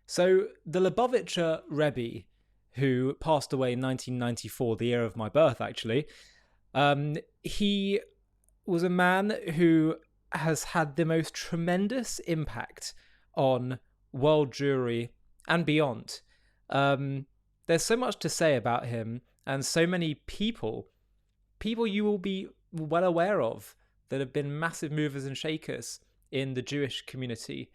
So the Lubavitcher Rebbe, who passed away in 1994, the year of my birth, actually, he was a man who has had the most tremendous impact on world Jewry and beyond. There's so much to say about him, and so many people you will be well aware of that have been massive movers and shakers in the Jewish community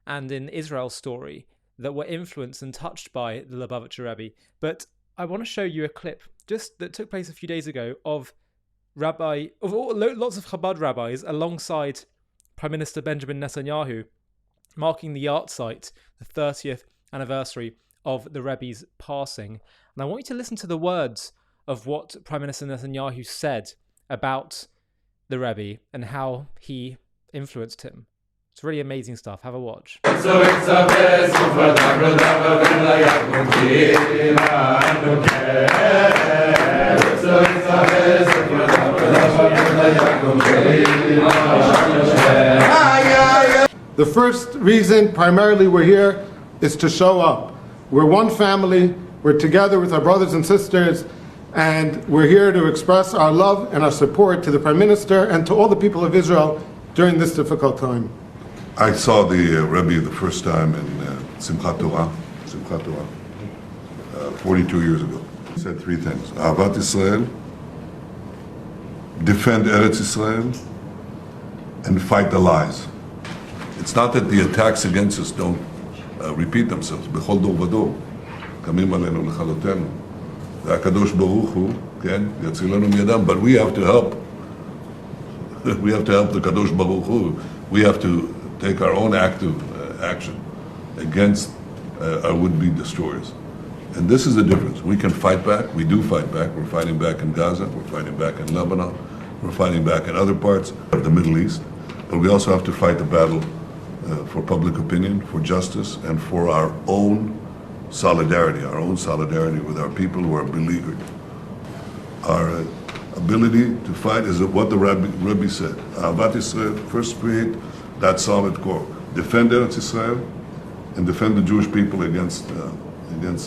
and in Israel's story that were influenced and touched by the Lubavitcher Rebbe. But I want to show you a clip just that took place a few days ago of lots of Chabad rabbis alongside Prime Minister Benjamin Netanyahu, marking the yard site, the 30th anniversary of the Rebbe's passing. And I want you to listen to the words of what Prime Minister Netanyahu said about the Rebbe and how he influenced him. It's really amazing stuff. Have a watch. The first reason primarily we're here is to show up. We're one family, we're together with our brothers and sisters, and we're here to express our love and our support to the Prime Minister and to all the people of Israel during this difficult time. I saw the Rebbe the first time in Simchat Torah, 42 years ago. He said three things: Ahavat Israel, defend Eretz Israel, and fight the lies. It's not that the attacks against us don't repeat themselves. B'chol dor v'dor, kamim aleinu lechalotenu. Hakadosh Baruch Hu, ken, yatzilenu miyadam. But we have to help. We have to help the Kadosh Baruch Hu. We have to take our own active action against our would-be destroyers. And this is the difference. We can fight back. We do fight back. We're fighting back in Gaza. We're fighting back in Lebanon. We're fighting back in other parts of the Middle East. But we also have to fight the battle for public opinion, for justice, and for our own solidarity with our people who are beleaguered. Our ability to fight is what the Rebbe said. Ahavat Israel, first create that solid core. Defend Eretz Israel and defend the Jewish people against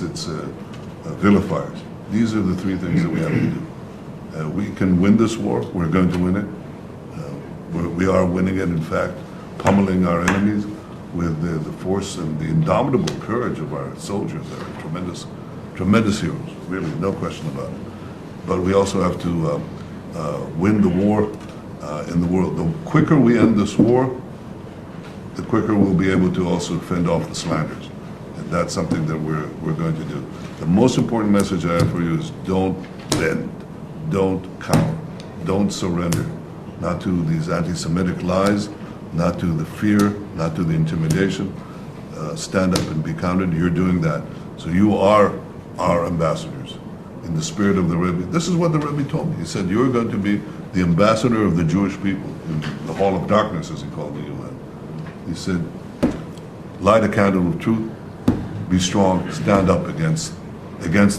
its vilifiers. These are the three things that we have to do. We can win this war. We're going to win it. We are winning it, in fact, pummeling our enemies with the force and the indomitable courage of our soldiers. They are tremendous heroes, really, no question about it. But we also have to win the war in the world. The quicker we end this war, the quicker we'll be able to also fend off the slanders. And that's something that we're going to do. The most important message I have for you is don't bend, don't cower, don't surrender, not to these anti-Semitic lies, not to the fear, not to the intimidation. Stand up and be counted. You're doing that. So you are our ambassadors in the spirit of the Rebbe. This is what the Rebbe told me. He said, you're going to be the ambassador of the Jewish people in the hall of darkness, as he called the UN. He said, light a candle of truth, be strong, stand up against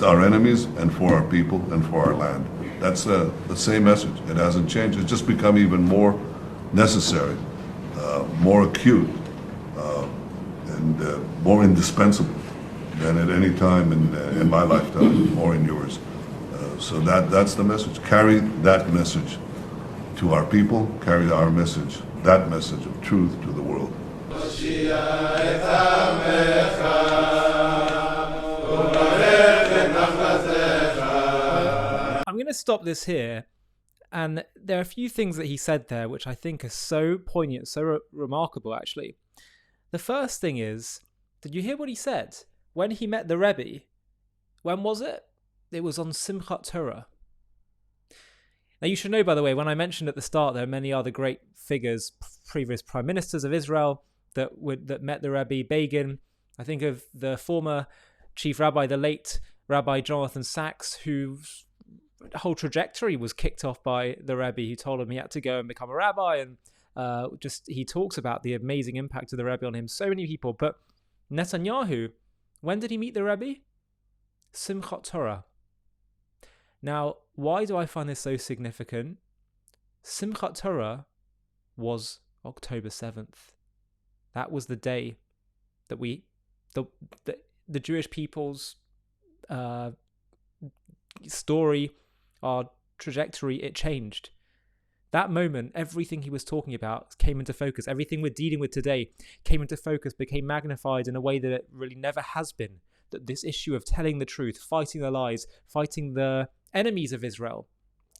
our enemies and for our people and for our land. That's the same message. It hasn't changed. It's just become even more necessary, more acute, and more indispensable than at any time in my lifetime or in yours. So that's the message. Carry that message to our people, carry our message, that message of truth to the world. I'm going to stop this here. And there are a few things that he said there which I think are so poignant, so remarkable, actually. The first thing is, did you hear what he said? When he met the Rebbe, when was it? It was on Simchat Torah. Now, you should know, by the way, when I mentioned at the start, there are many other great figures, previous prime ministers of Israel, that met the Rebbe. Begin. I think of the former chief rabbi, the late Rabbi Jonathan Sachs, whose whole trajectory was kicked off by the Rebbe, who told him he had to go and become a rabbi. And he talks about the amazing impact of the Rebbe on him. So many people. But Netanyahu, when did he meet the Rebbe? Simchat Torah. Now, why do I find this so significant? Simchat Torah was October 7th. That was the day that we the the Jewish people's story, our trajectory, it changed. That moment, everything he was talking about came into focus. Everything we're dealing with today came into focus, became magnified in a way that it really never has been. That this issue of telling the truth, fighting the lies, fighting the enemies of Israel,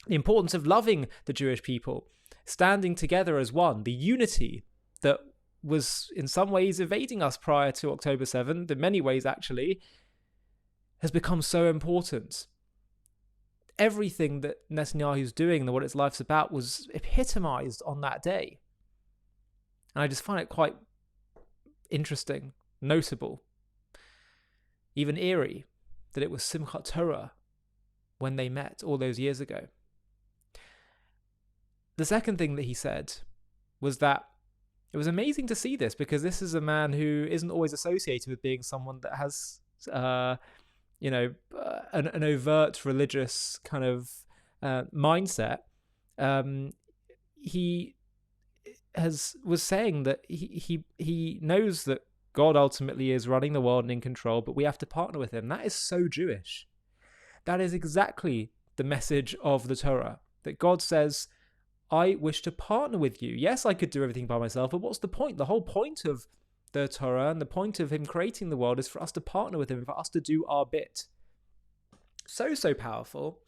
the importance of loving the Jewish people, standing together as one, the unity that was in some ways evading us prior to October 7th, in many ways actually, has become so important. Everything that Netanyahu's doing and what his life's about was epitomized on that day. And I just find it quite interesting, notable, even eerie, that it was Simchat Torah when they met all those years ago. The second thing that he said was that it was amazing to see this, because this is a man who isn't always associated with being someone that has an overt religious kind of mindset. He was saying that he knows that God ultimately is running the world and in control, but we have to partner with him. That is so Jewish. That is exactly the message of the Torah, that God says, I wish to partner with you. Yes, I could do everything by myself, but what's the point? The whole point of the Torah and the point of him creating the world is for us to partner with him, for us to do our bit. So powerful.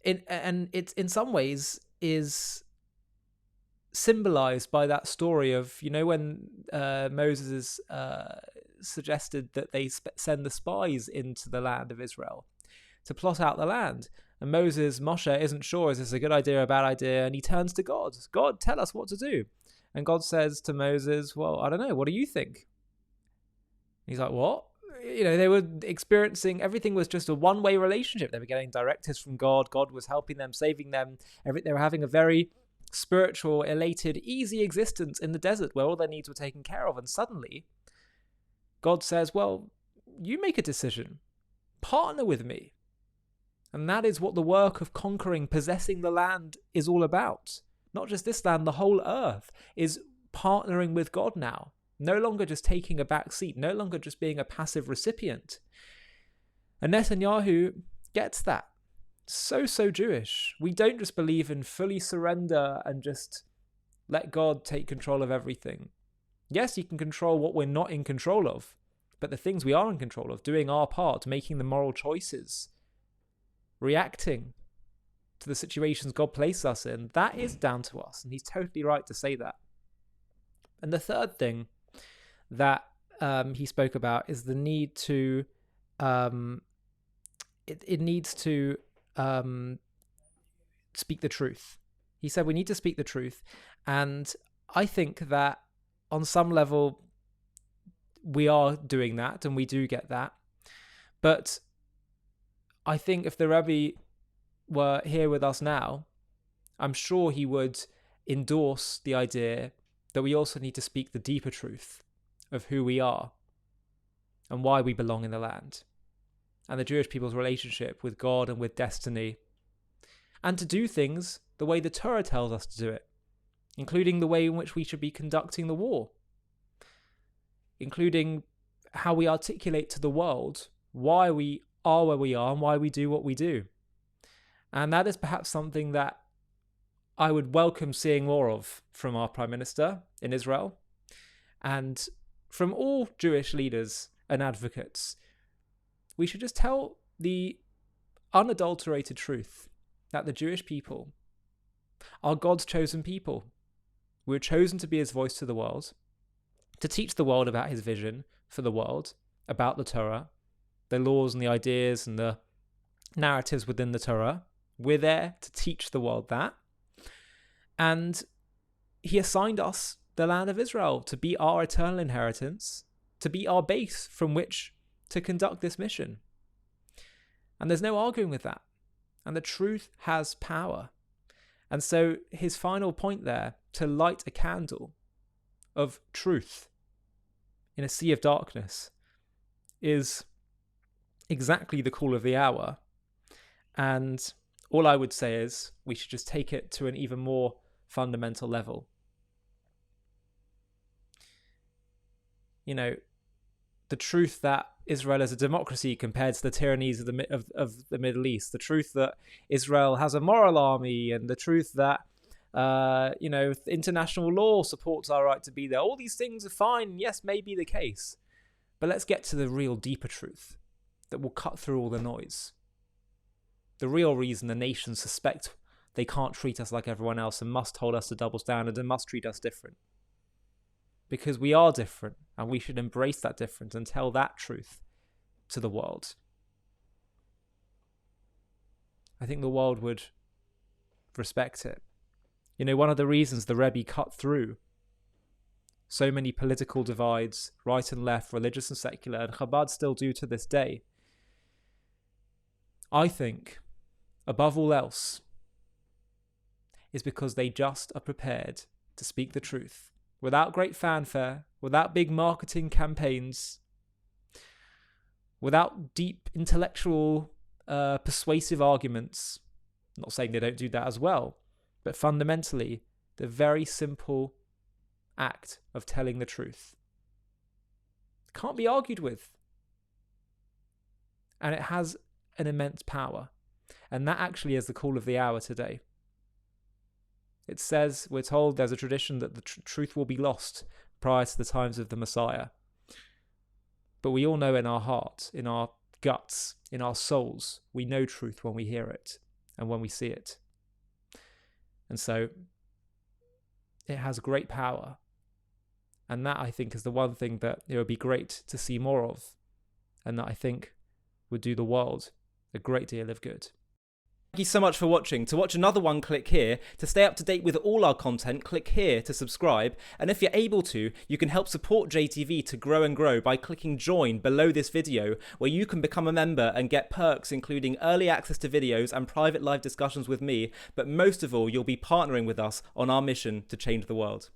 And it's in some ways is symbolized by that story of, when Moses suggested that they send the spies into the land of Israel to plot out the land. And Moshe isn't sure, is this a good idea or a bad idea? And he turns to God. God, tell us what to do. And God says to Moses, well, I don't know. What do you think? He's like, what? They were experiencing, everything was just a one-way relationship. They were getting directives from God. God was helping them, saving them. They were having a very spiritual, elated, easy existence in the desert where all their needs were taken care of. And suddenly, God says, well, you make a decision. Partner with me. And that is what the work of conquering, possessing the land is all about. Not just this land, the whole earth is partnering with God now. No longer just taking a back seat, no longer just being a passive recipient. And Netanyahu gets that. So Jewish. We don't just believe in fully surrender and just let God take control of everything. Yes, he can control what we're not in control of, but the things we are in control of, doing our part, making the moral choices, reacting to the situations God placed us in, that is down to us. And he's totally right to say that. And the third thing that he spoke about is the need to, it needs to speak the truth. He said we need to speak the truth. And I think that on some level, we are doing that and we do get that. But I think if the Rebbe were here with us now, I'm sure he would endorse the idea that we also need to speak the deeper truth of who we are and why we belong in the land, and the Jewish people's relationship with God and with destiny, and to do things the way the Torah tells us to do it, including the way in which we should be conducting the war, including how we articulate to the world why we are where we are and why we do what we do. And that is perhaps something that I would welcome seeing more of from our Prime Minister in Israel and from all Jewish leaders and advocates. We should just tell the unadulterated truth that the Jewish people are God's chosen people. We were chosen to be his voice to the world, to teach the world about his vision for the world, about the Torah, the laws and the ideas and the narratives within the Torah. We're there to teach the world that. And he assigned us the land of Israel to be our eternal inheritance, to be our base from which to conduct this mission. And there's no arguing with that. And the truth has power. And so his final point there, to light a candle of truth in a sea of darkness, is exactly the call of the hour. And all I would say is we should just take it to an even more fundamental level. the truth that Israel is a democracy compared to the tyrannies of the Middle East, the truth that Israel has a moral army, and the truth that international law supports our right to be there. All these things are fine. Yes, may be the case. But let's get to the real deeper truth that will cut through all the noise. The real reason the nations suspect they can't treat us like everyone else and must hold us to double standards and must treat us different. Because we are different, and we should embrace that difference and tell that truth to the world. I think the world would respect it. One of the reasons the Rebbe cut through so many political divides, right and left, religious and secular, and Chabad still do to this day, I think, above all else, is because they just are prepared to speak the truth without great fanfare, without big marketing campaigns, without deep intellectual persuasive arguments. I'm not saying they don't do that as well, but fundamentally, the very simple act of telling the truth can't be argued with. And it has an immense power. And that actually is the call of the hour today. It says, we're told there's a tradition that the truth will be lost prior to the times of the Messiah. But we all know in our heart, in our guts, in our souls, we know truth when we hear it and when we see it. And so it has great power. And that, I think, is the one thing that it would be great to see more of, and that I think would do the world a great deal of good. Thank you so much for watching. To watch another one, click here. To stay up to date with all our content, click here to subscribe. And if you're able to, you can help support JTV to grow and grow by clicking join below this video, where you can become a member and get perks including early access to videos and private live discussions with me. But most of all, you'll be partnering with us on our mission to change the world.